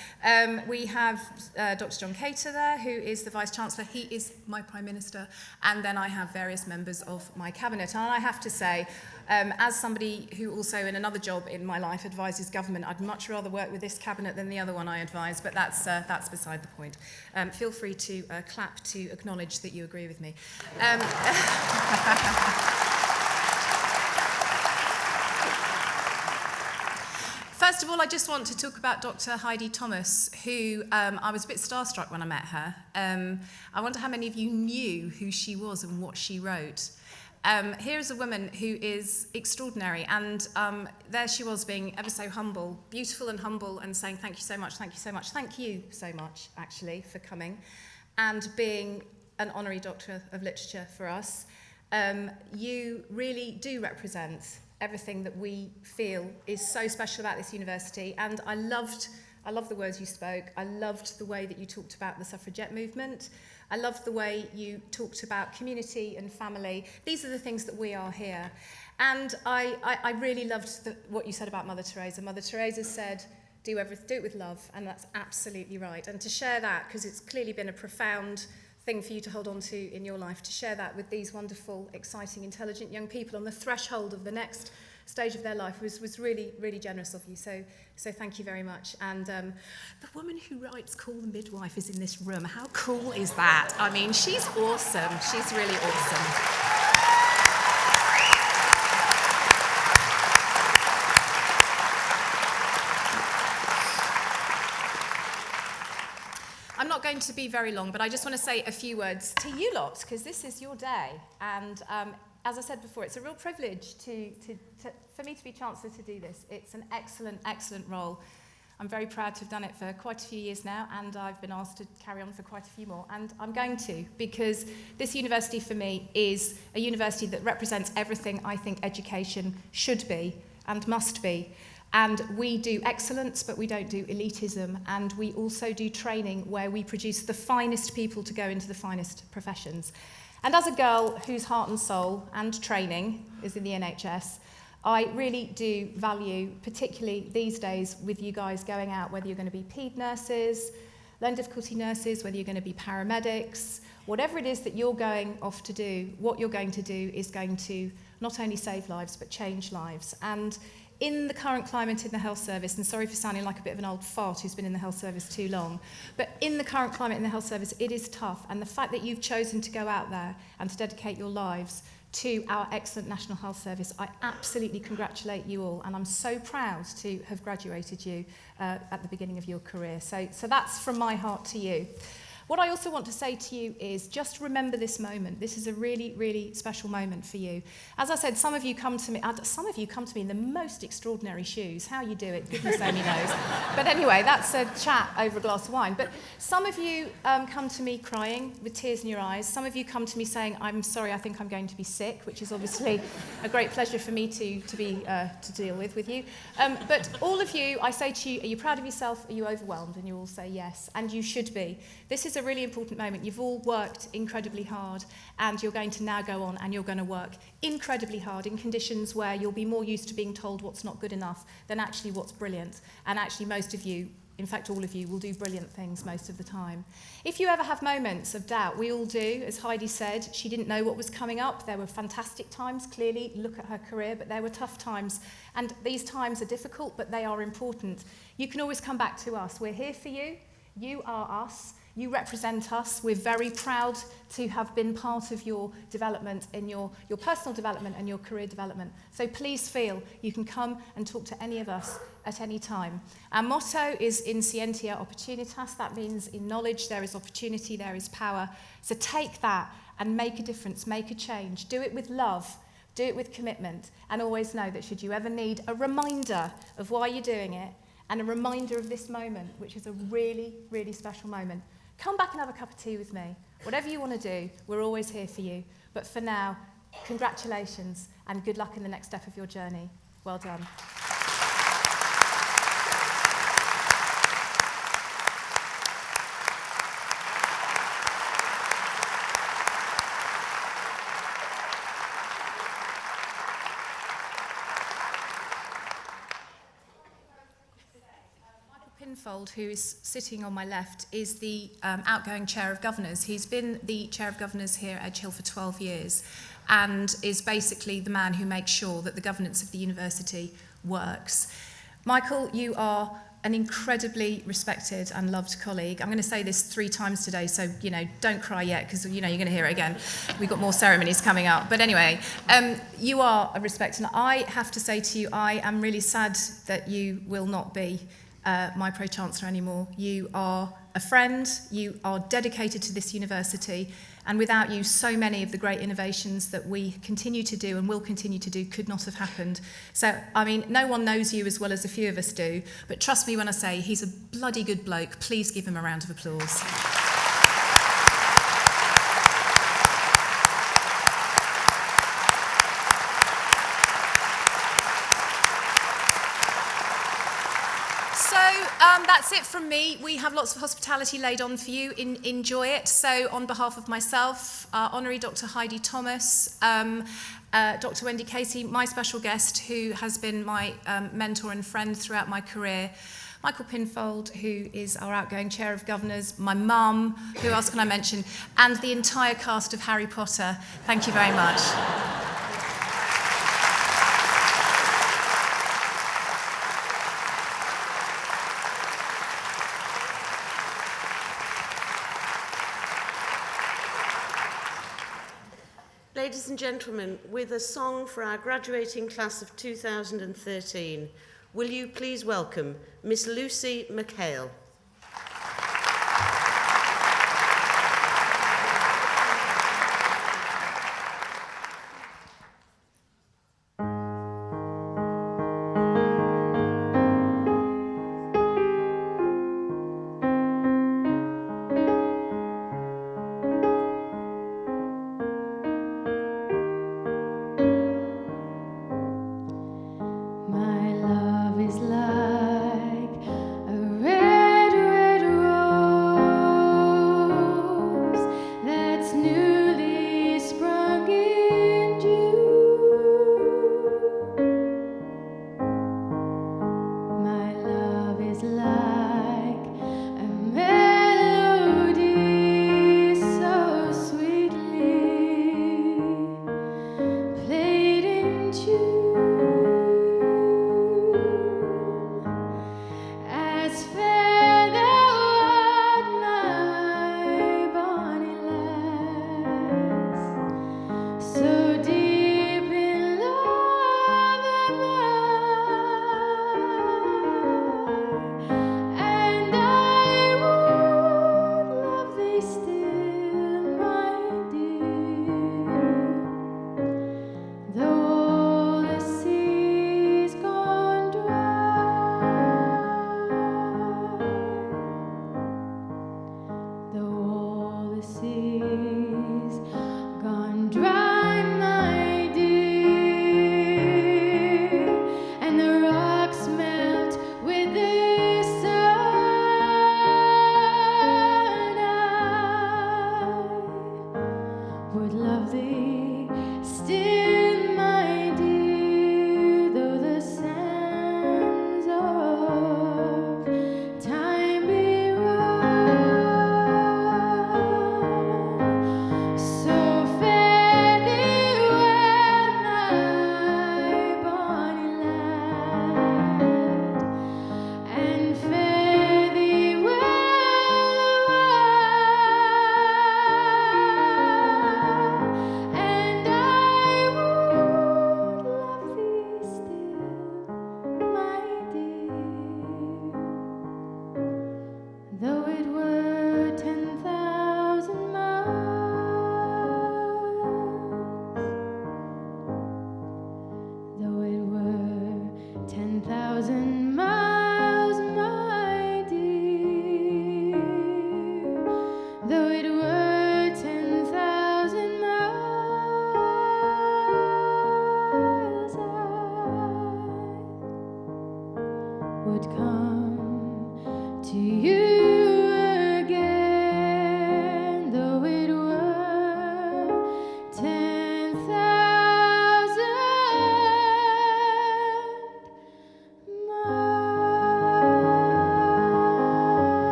We have Dr. John Cater there, who is the Vice-Chancellor. He is my Prime Minister. And then I have various members of my cabinet. And I have to say, as somebody who also in another job in my life advises government, I'd much rather work with this cabinet than the other one I advise, but that's beside the point. Feel free to clap to acknowledge that you agree with me. First of all, I just want to talk about Dr. Heidi Thomas, who I was a bit starstruck when I met her. I wonder how many of you knew who she was and what she wrote. Here's a woman who is extraordinary, and there she was being ever so humble, beautiful and humble, and saying thank you so much, thank you so much, thank you so much, actually, for coming, and being an honorary Doctor of Literature for us. You really do represent everything that we feel is so special about this university, and I loved the words you spoke. I loved the way that you talked about the suffragette movement. I loved the way you talked about community and family. These are the things that we are here. And I really loved what you said about Mother Teresa. Mother Teresa said, do it with love, and that's absolutely right. And to share that, because it's clearly been a profound thing for you to hold on to in your life, to share that with these wonderful, exciting, intelligent young people on the threshold of the next stage of their life was really, really generous of you. So thank you very much. And the woman who writes Call the Midwife is in this room. How cool is that? I mean, she's awesome. She's really awesome. I'm not going to be very long, but I just want to say a few words to you lot, because this is your day. And as I said before, it's a real privilege for me to be Chancellor to do this. It's an excellent, excellent role. I'm very proud to have done it for quite a few years now, and I've been asked to carry on for quite a few more. And I'm going to, because this university for me is a university that represents everything I think education should be and must be. And we do excellence, but we don't do elitism. And we also do training where we produce the finest people to go into the finest professions. And as a girl whose heart and soul and training is in the NHS, I really do value, particularly these days with you guys going out, whether you're going to be paed nurses, learning difficulty nurses, whether you're going to be paramedics, whatever it is that you're going off to do, what you're going to do is going to not only save lives, but change lives. And in the current climate in the health service, and sorry for sounding like a bit of an old fart who's been in the health service too long, but in the current climate in the health service, it is tough. And the fact that you've chosen to go out there and to dedicate your lives to our excellent National Health Service, I absolutely congratulate you all. And I'm so proud to have graduated you at the beginning of your career. So that's from my heart to you. What I also want to say to you is just remember this moment. This is a really, really special moment for you. As I said, some of you come to me in the most extraordinary shoes. How you do it, goodness only knows. But anyway, that's a chat over a glass of wine. But some of you come to me crying with tears in your eyes. Some of you come to me saying, I'm sorry, I think I'm going to be sick, which is obviously a great pleasure for me to deal with you. But all of you, I say to you, are you proud of yourself? Are you overwhelmed? And you all say yes, and you should be. This is a really important moment. You've all worked incredibly hard, and you're going to now go on and you're going to work incredibly hard in conditions where you'll be more used to being told what's not good enough than actually what's brilliant. And actually most of you, in fact all of you, will do brilliant things most of the time. If you ever have moments of doubt, we all do. As Heidi said, she didn't know what was coming up. There were fantastic times, clearly, look at her career, but there were tough times. And these times are difficult, but they are important. You can always come back to us. We're here for you. You are us. You represent us. We're very proud to have been part of your development, in your personal development and your career development. So please feel you can come and talk to any of us at any time. Our motto is in Scientia Opportunitas. That means in knowledge there is opportunity, there is power. So take that and make a difference, make a change. Do it with love, do it with commitment, and always know that should you ever need a reminder of why you're doing it and a reminder of this moment, which is a really, really special moment, come back and have a cup of tea with me. Whatever you want to do, we're always here for you. But for now, congratulations and good luck in the next step of your journey. Well done. Pinfold, who is sitting on my left, is the outgoing Chair of Governors. He's been the Chair of Governors here at Edge Hill for 12 years and is basically the man who makes sure that the governance of the university works. Michael, you are an incredibly respected and loved colleague. I'm going to say this 3 times today, so, don't cry yet, because, you're going to hear it again. We've got more ceremonies coming up. But anyway, you are a respected, and I have to say to you, I am really sad that you will not be my Pro-Chancellor anymore. You are a friend, you are dedicated to this university, and without you, so many of the great innovations that we continue to do and will continue to do could not have happened. So, no one knows you as well as a few of us do, but trust me when I say he's a bloody good bloke. Please give him a round of applause. That's it from me. We have lots of hospitality laid on for you. Enjoy it. So on behalf of myself, Honorary Dr. Heidi Thomas, Dr. Wendy Casey, my special guest, who has been my mentor and friend throughout my career, Michael Pinfold, who is our outgoing Chair of Governors, my mum, who else can I mention, and the entire cast of Harry Potter. Thank you very much. Ladies and gentlemen, with a song for our graduating class of 2013, will you please welcome Miss Lucy McHale. My love is like a red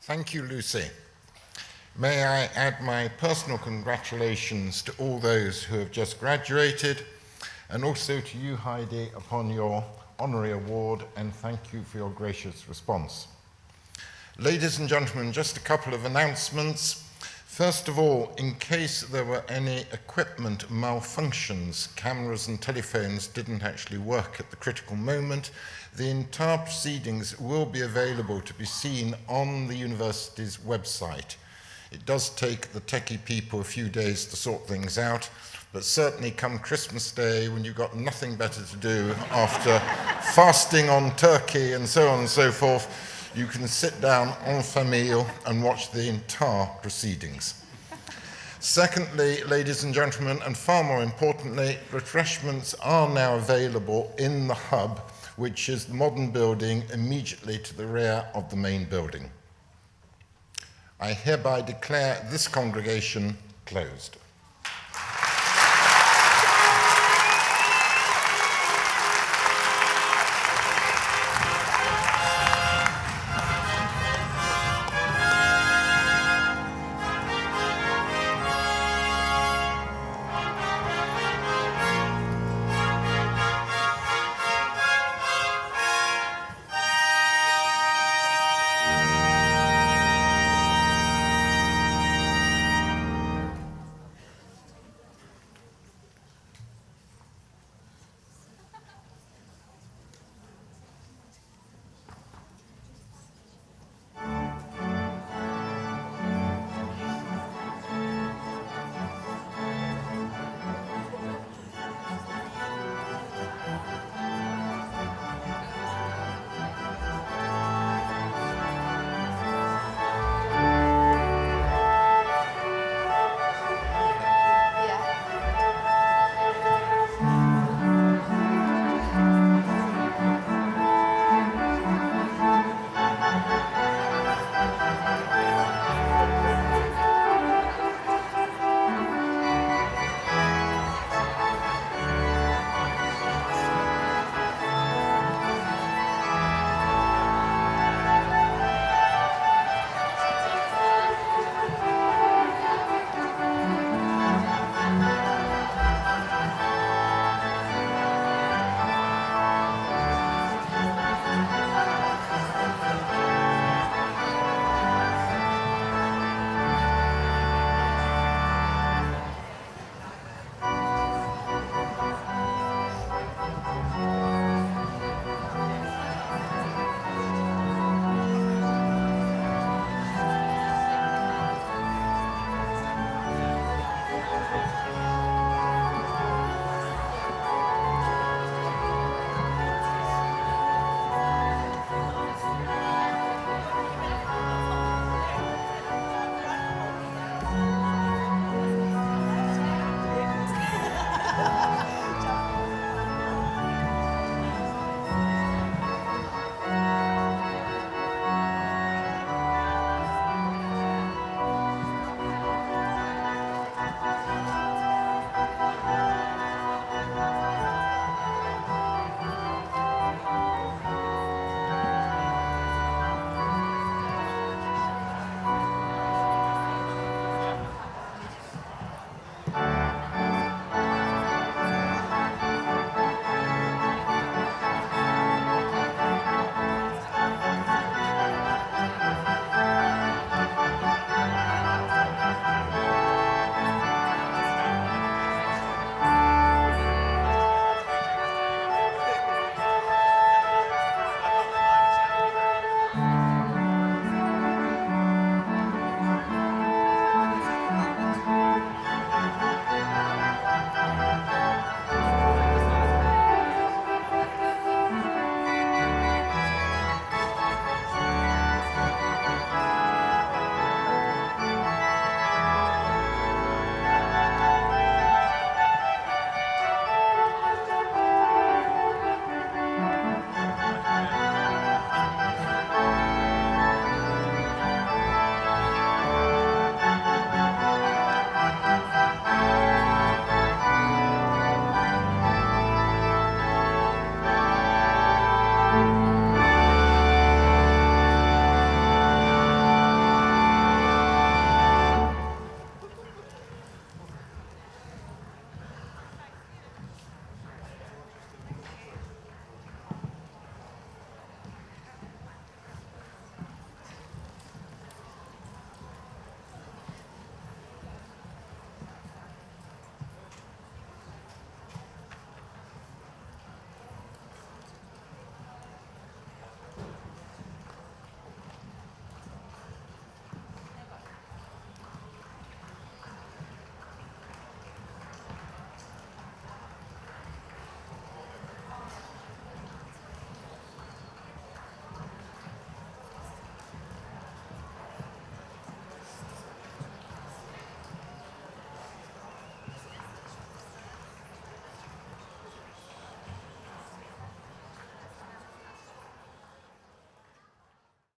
Thank you, Lucy. May I add my personal congratulations to all those who have just graduated, and also to you, Heidi, upon your honorary award, and thank you for your gracious response. Ladies and gentlemen, just a couple of announcements. First of all, in case there were any equipment malfunctions, cameras and telephones didn't actually work at the critical moment, the entire proceedings will be available to be seen on the university's website. It does take the techie people a few days to sort things out, but certainly come Christmas Day, when you've got nothing better to do after fasting on turkey and so on and so forth, you can sit down en famille and watch the entire proceedings. Secondly, ladies and gentlemen, and far more importantly, refreshments are now available in the hub, which is the modern building immediately to the rear of the main building. I hereby declare this congregation closed.